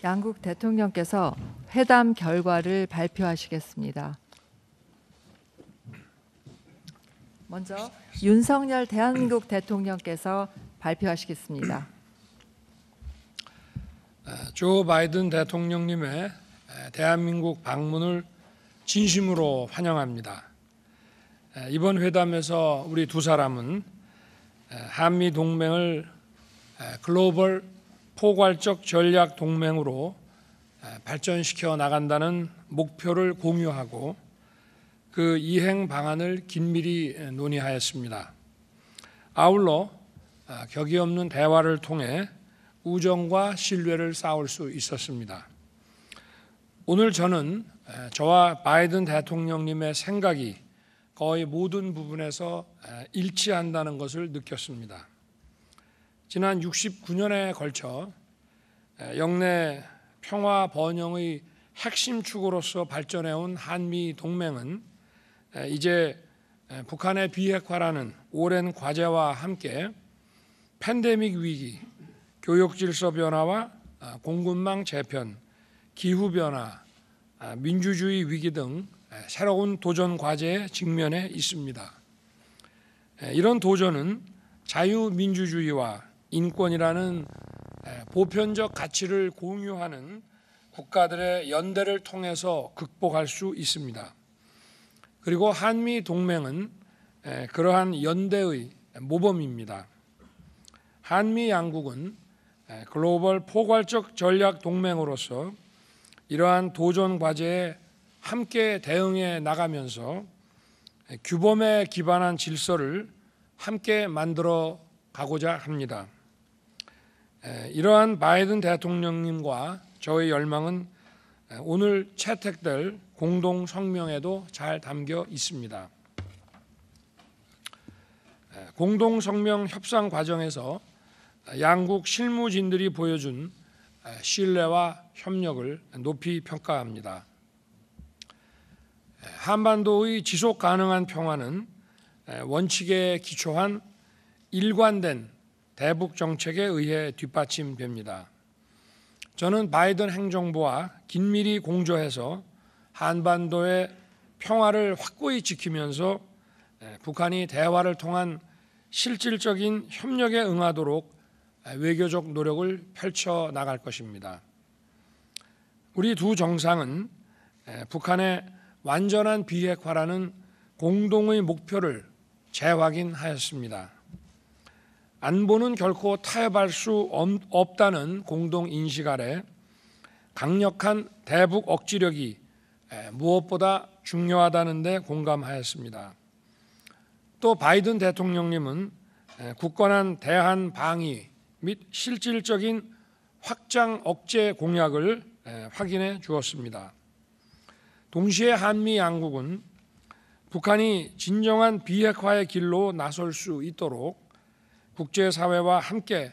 양국 대통령께서 회담 결과를 발표하시겠습니다. 먼저 윤석열 대한민국 대통령께서 발표하시겠습니다. 조 바이든 대통령님의 대한민국 방문을 진심으로 환영합니다. 이번 회담에서 우리 두 사람은 한미 동맹을 글로벌 포괄적 전략 동맹으로 발전시켜 나간다는 목표를 공유하고 그 이행 방안을 긴밀히 논의하였습니다. 아울러 격이 없는 대화를 통해 우정과 신뢰를 쌓을 수 있었습니다. 오늘 저는 저와 바이든 대통령님의 생각이 거의 모든 부분에서 일치한다는 것을 느꼈습니다. 지난 69년에 걸쳐 영내 평화 번영의 핵심 축으로서 발전해온 한미 동맹은 이제 북한의 비핵화라는 오랜 과제와 함께 팬데믹 위기, 교육 질서 변화와 공급망 재편, 기후 변화, 민주주의 위기 등 새로운 도전 과제에 직면해 있습니다. 이런 도전은 자유민주주의와 인권이라는 보편적 가치를 공유하는 국가들의 연대를 통해서 극복할 수 있습니다. 그리고 한미 동맹은 그러한 연대의 모범입니다. 한미 양국은 글로벌 포괄적 전략 동맹으로서 이러한 도전 과제에 함께 대응해 나가면서 규범에 기반한 질서를 함께 만들어 가고자 합니다. 이러한 바이든 대통령님과 저의 열망은 오늘 채택될 공동 성명에도 잘 담겨 있습니다. 공동 성명 협상 과정에서 양국 실무진들이 보여준 신뢰와 협력을 높이 평가합니다. 한반도의 지속 가능한 평화는 원칙에 기초한 일관된 대북 정책에 의해 뒷받침됩니다. 저는 바이든 행정부와 긴밀히 공조해서 한반도의 평화를 확고히 지키면서 북한이 대화를 통한 실질적인 협력에 응하도록 외교적 노력을 펼쳐 나갈 것입니다. 우리 두 정상은 북한의 완전한 비핵화라는 공동의 목표를 재확인하였습니다. 안보는 결코 타협할 수 없다는 공동 인식 아래 강력한 대북 억지력이 무엇보다 중요하다는 데 공감하였습니다. 또 바이든 대통령님은 굳건한 대한 방위 및 실질적인 확장 억제 공약을 확인해 주었습니다. 동시에 한미 양국은 북한이 진정한 비핵화의 길로 나설 수 있도록 국제사회와 함께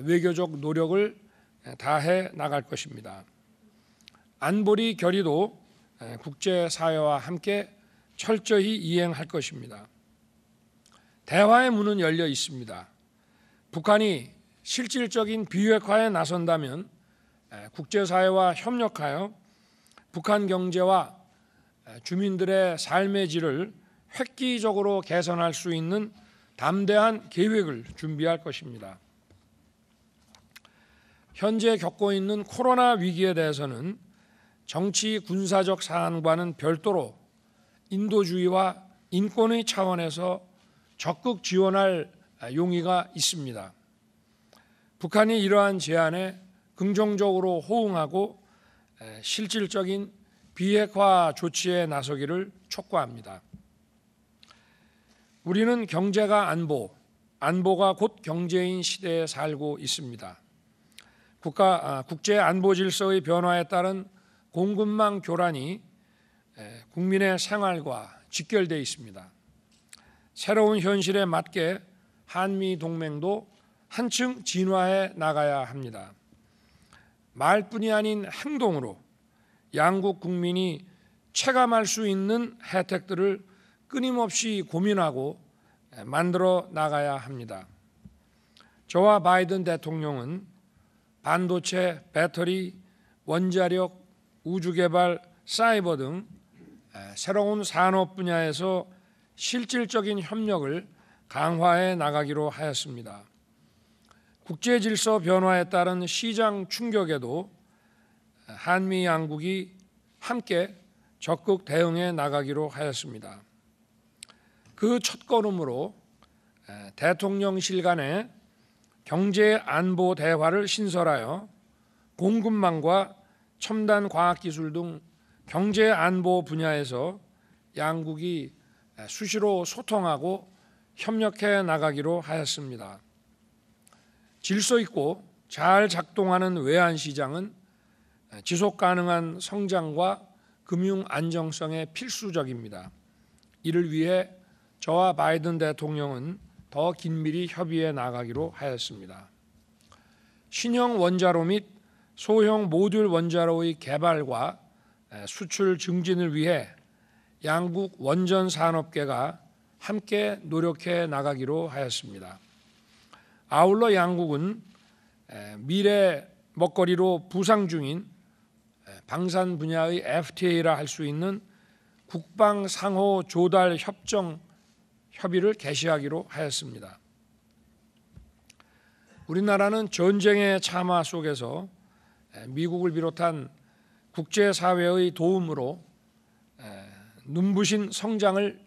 외교적 노력을 다해 나갈 것입니다. 안보리 결의도 국제사회와 함께 철저히 이행할 것입니다. 대화의 문은 열려 있습니다. 북한이 실질적인 비핵화에 나선다면 국제사회와 협력하여 북한 경제와 주민들의 삶의 질을 획기적으로 개선할 수 있는 담대한 계획을 준비할 것입니다. 현재 겪고 있는 코로나 위기에 대해서는 정치 군사적 사안과는 별도로 인도주의와 인권의 차원에서 적극 지원할 용의가 있습니다. 북한이 이러한 제안에 긍정적으로 호응하고 실질적인 비핵화 조치에 나서기를 촉구합니다. 우리는 경제가 안보, 안보가 곧 경제인 시대에 살고 있습니다. 국제 안보 질서의 변화에 따른 공급망 교란이 국민의 생활과 직결되어 있습니다. 새로운 현실에 맞게 한미 동맹도 한층 진화해 나가야 합니다. 말뿐이 아닌 행동으로 양국 국민이 체감할 수 있는 혜택들을 끊임없이 고민하고 만들어 나가야 합니다. 저와 바이든 대통령은 반도체, 배터리, 원자력, 우주개발, 사이버 등 새로운 산업 분야에서 실질적인 협력을 강화해 나가기로 하였습니다. 국제 질서 변화에 따른 시장 충격에도 한미 양국이 함께 적극 대응해 나가기로 하였습니다. 그 첫걸음으로 대통령실 간의 경제 안보 대화를 신설하여 공급망과 첨단 과학기술 등 경제 안보 분야에서 양국이 수시로 소통하고 협력해 나가기로 하였습니다. 질서 있고 잘 작동하는 외환시장은 지속 가능한 성장과 금융 안정성에 필수적입니다. 이를 위해 저와 바이든 대통령은 더 긴밀히 협의해 나가기로 하였습니다. 신형 원자로 및 소형 모듈 원자로의 개발과 수출 증진을 위해 양국 원전 산업계가 함께 노력해 나가기로 하였습니다. 아울러 양국은 미래 먹거리로 부상 중인 방산 분야의 FTA라 할 수 있는 국방 상호 조달 협정 협의를 개시하기로 하였습니다. 우리나라는 전쟁의 참화 속에서 미국을 비롯한 국제사회의 도움으로 눈부신 성장을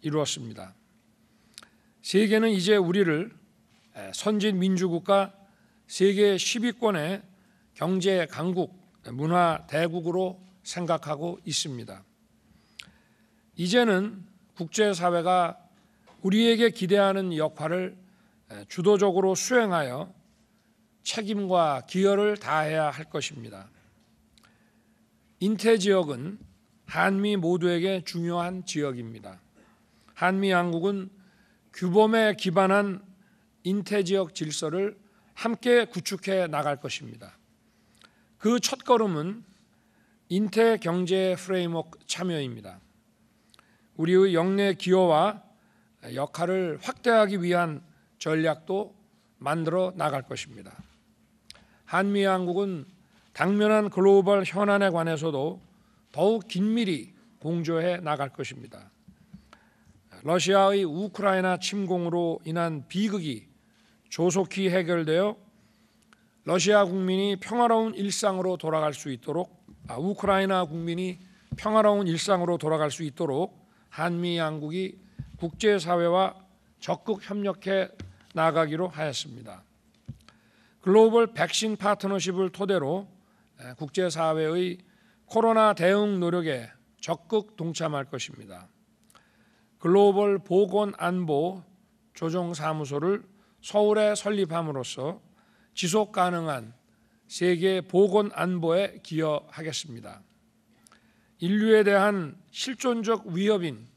이루었습니다. 세계는 이제 우리를 선진 민주국가 세계 10위권의 경제 강국, 문화 대국으로 생각하고 있습니다. 이제는 국제사회가 우리에게 기대하는 역할을 주도적으로 수행하여 책임과 기여를 다해야 할 것입니다. 인태 지역은 한미 모두에게 중요한 지역입니다. 한미 양국은 규범에 기반한 인태 지역 질서를 함께 구축해 나갈 것입니다. 그 첫걸음은 인태 경제 프레임워크 참여입니다. 우리의 영내 기여와 역할을 확대하기 위한 전략도 만들어 나갈 것입니다. 한미 양국은 당면한 글로벌 현안에 관해서도 더욱 긴밀히 공조해 나갈 것입니다. 러시아의 우크라이나 침공으로 인한 비극이 조속히 해결되어 러시아 국민이 평화로운 일상으로 돌아갈 수 있도록 우크라이나 국민이 평화로운 일상으로 돌아갈 수 있도록 한미 양국이 국제사회와 적극 협력해 나가기로 하였습니다. 글로벌 백신 파트너십을 토대로 국제사회의 코로나 대응 노력에 적극 동참할 것입니다. 글로벌 보건안보 조정사무소를 서울에 설립함으로써 지속 가능한 세계 보건안보에 기여하겠습니다. 인류에 대한 실존적 위협인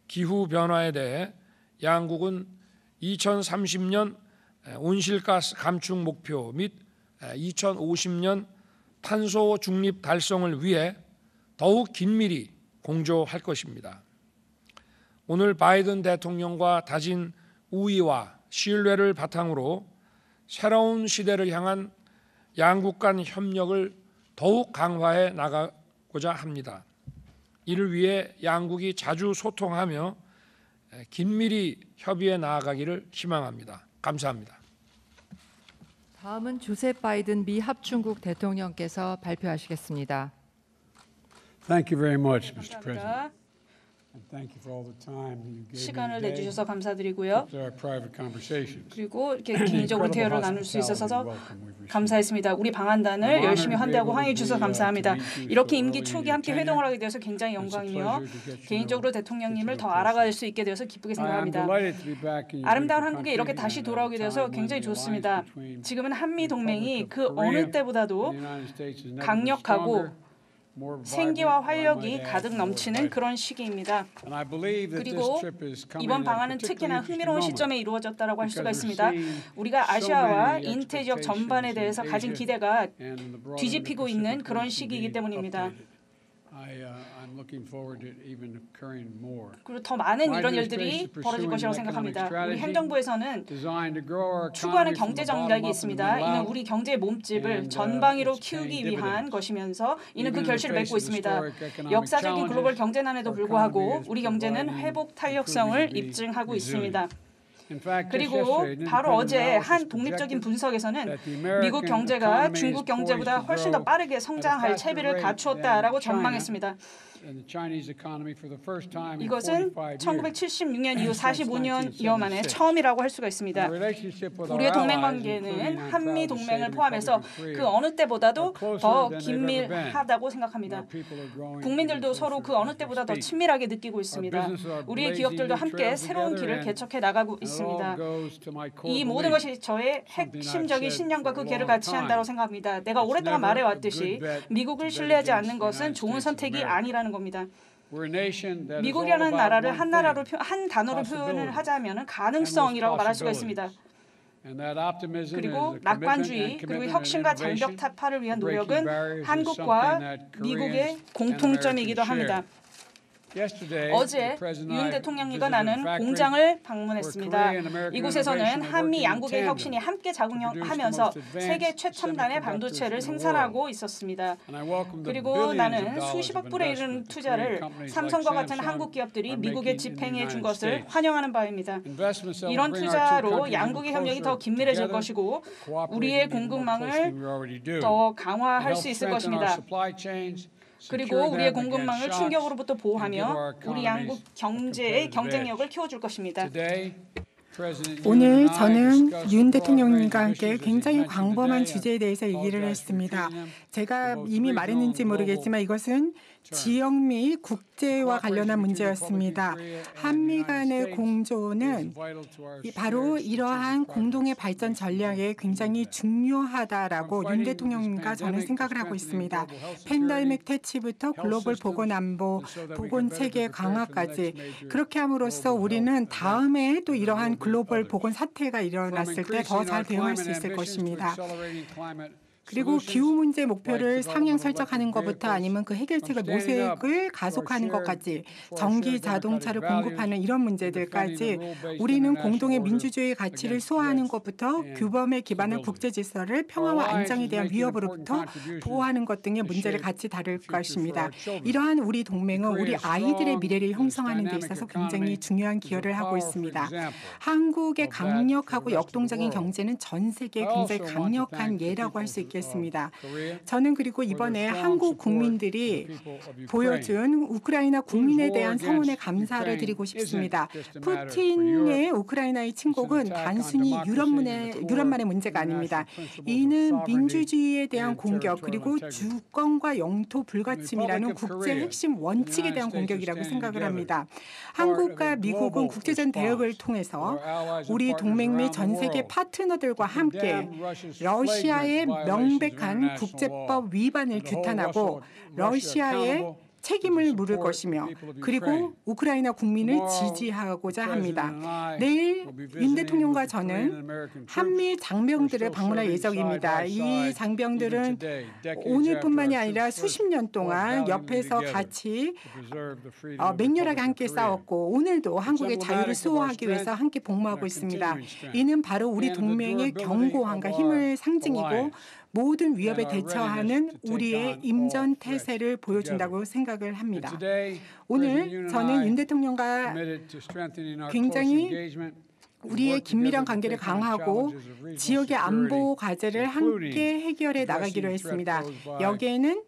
기후변화에 대해 양국은 2030년 온실가스 감축 목표 및 2050년 탄소 중립 달성을 위해 더욱 긴밀히 공조할 것입니다. 오늘 바이든 대통령과 다진 우위와 신뢰를 바탕으로 새로운 시대를 향한 양국 간 협력을 더욱 강화해 나가고자 합니다. 이를 위해 양국이 자주 소통하며 긴밀히 협의해 나아가기를 희망합니다. 감사합니다. 다음은 조셉 바이든 미 합중국 대통령께서 발표하시겠습니다. Thank you very much, Mr. President. 감사합니다. And thank you for all the time you gave me 시간을 today 내주셔서 감사드리고요. to our private conversations. 그리고 이렇게 개인적으로 대화를 나눌 수 있어서 감사했습니다. 우리 방한단을 열심히 환대하고 환영해 주셔서 감사합니다. 이렇게 임기 초기 함께 회동을 하게 되어서 굉장히 영광이며 개인적으로 대통령님을 더 알아갈 수 있게 되어서 기쁘게 생각합니다. 아름다운 한국에 이렇게 다시 돌아오게 되어서 굉장히 좋습니다. 지금은 한미 동맹이 그 어느 때보다도 강력하고 생기와 활력이 가득 넘치는 그런 시기입니다. 그리고 이번 방안은 특히나 흥미로운 시점에 이루어졌다고 할 수가 있습니다. 우리가 아시아와 인태 지역 전반에 대해서 가진 기대가 뒤집히고 있는 그런 시기이기 때문입니다. I'm looking forward to it even occurring more. 그리고 더 많은 이런 일들이 벌어질 것이라고 생각합니다. 우리 행정부에서는 추구하는 경제 전략이 있습니다. 이는 우리 경제의 몸집을 전방위로 키우기 위한 것이면서 이는 그 결실을 맺고 있습니다. 역사적인 글로벌 경제난에도 불구하고 우리 경제는 회복 탄력성을 입증하고 있습니다. 그리고 바로 어제 한 독립적인 분석에서는 미국 경제가 중국 경제보다 훨씬 더 빠르게 성장할 채비를 갖추었다라고 전망했습니다. 이것은 1976년 이후 45년여 만에 처음이라고 할 수가 있습니다. 우리의 동맹 관계는 한미 동맹을 포함해서 그 어느 때보다도 더 긴밀하다고 생각합니다. 국민들도 서로 그 어느 때보다 더 친밀하게 느끼고 있습니다. 우리의 기업들도 함께 새로운 길을 개척해 나가고 있습니다. 이 모든 것이 저의 핵심적인 신념과 그 길을 같이 한다고 생각합니다. 내가 오랫동안 말해왔듯이 미국을 신뢰하지 않는 것은 좋은 선택이 아니라는 겁니다. 미국이라는 나라를 한 단어로 표현을 하자면 가능성이라고 말할 수가 있습니다. 그리고 낙관주의 그리고 혁신과 장벽 타파를 위한 노력은 한국과 미국의 공통점이기도 합니다. 어제 윤 대통령님과 나는 공장을 방문했습니다. 이곳에서는 한미 양국의 혁신이 함께 작용하면서 세계 최첨단의 반도체를 생산하고 있었습니다. 그리고 나는 수십억 불에 이르는 투자를 삼성과 같은 한국 기업들이 미국에 집행해 준 것을 환영하는 바입니다. 이런 투자로 양국의 협력이 더 긴밀해질 것이고 우리의 공급망을 더 강화할 수 있을 것입니다. 그리고 우리의 공급망을 충격으로부터 보호하며 우리 양국 경제의 경쟁력을 키워줄 것입니다. 오늘 저는 윤 대통령님과 함께 굉장히 광범한 주제에 대해서 얘기를 했습니다. 제가 이미 말했는지 모르겠지만 이것은 지역 및 국제와 관련한 문제였습니다. 한미 간의 공조는 바로 이러한 공동의 발전 전략에 굉장히 중요하다라고 윤 대통령님과 저는 생각을 하고 있습니다. 팬데믹 퇴치부터 글로벌 보건 안보, 보건 체계 강화까지 그렇게 함으로써 우리는 다음에 또 이러한 글로벌 보건 사태가 일어났을 때 더 잘 대응할 수 있을 것입니다. 그리고 기후 문제 목표를 상향 설정하는 것부터 아니면 그 해결책을 모색을 가속하는 것까지 전기 자동차를 공급하는 이런 문제들까지 우리는 공동의 민주주의 가치를 수호하는 것부터 규범에 기반한 국제 질서를 평화와 안정에 대한 위협으로부터 보호하는 것 등의 문제를 같이 다룰 것입니다. 이러한 우리 동맹은 우리 아이들의 미래를 형성하는 데 있어서 굉장히 중요한 기여를 하고 있습니다. 한국의 강력하고 역동적인 경제는 전 세계에 굉장히 강력한 예라고 할 수 있겠습니다. 저는 그리고 이번에 한국 국민들이 보여준 우크라이나 국민에 대한 성원의 감사를 드리고 싶습니다. 푸틴의 우크라이나의 침공은 단순히 유럽만의 문제가 아닙니다. 이는 민주주의에 대한 공격 그리고 주권과 영토 불가침이라는 국제 핵심 원칙에 대한 공격이라고 생각을 합니다. 한국과 미국은 국제적 대응을 통해서 우리 동맹 및 전 세계 파트너들과 함께 러시아의 명백한 국제법 위반을 규탄하고 러시아의 책임을 물을 것이며 그리고 우크라이나 국민을 지지하고자 합니다. 내일 윤 대통령과 저는 한미 장병들을 방문할 예정입니다. 이 장병들은 오늘뿐만이 아니라 수십 년 동안 옆에서 같이 맹렬하게 함께 싸웠고 오늘도 한국의 자유를 수호하기 위해서 함께 복무하고 있습니다. 이는 바로 우리 동맹의 견고함과 힘을 상징이고 모든 위협에 대처하는 우리의 임전태세를 보여준다고 생각을 합니다. 오늘 저는 윤 대통령과 굉장히 우리의 긴밀한 관계를 강화하고 지역의 안보 과제를 함께 해결해 나가기로 했습니다. 여기에는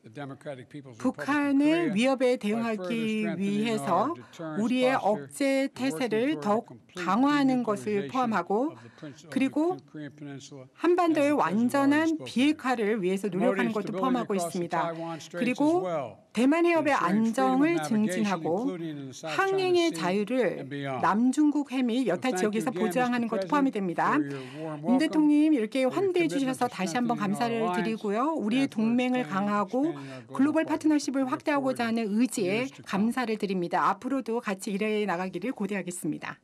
북한의 위협에 대응하기 위해서 우리의 억제 태세를 더욱 강화하는 것을 포함하고 그리고 한반도의 완전한 비핵화를 위해서 노력하는 것도 포함하고 있습니다. 그리고 대만 해협의 안정을 증진하고 항행의 자유를 남중국 해미 여타 지역에서 보장하는 것도 포함이 됩니다. 윤 대통령 이렇게 환대해 주셔서 다시 한번 감사를 드리고요. 우리의 동맹을 강화하고 글로벌 파트너십을 확대하고자 하는 의지에 감사를 드립니다. 앞으로도 같이 일해 나가기를 고대하겠습니다.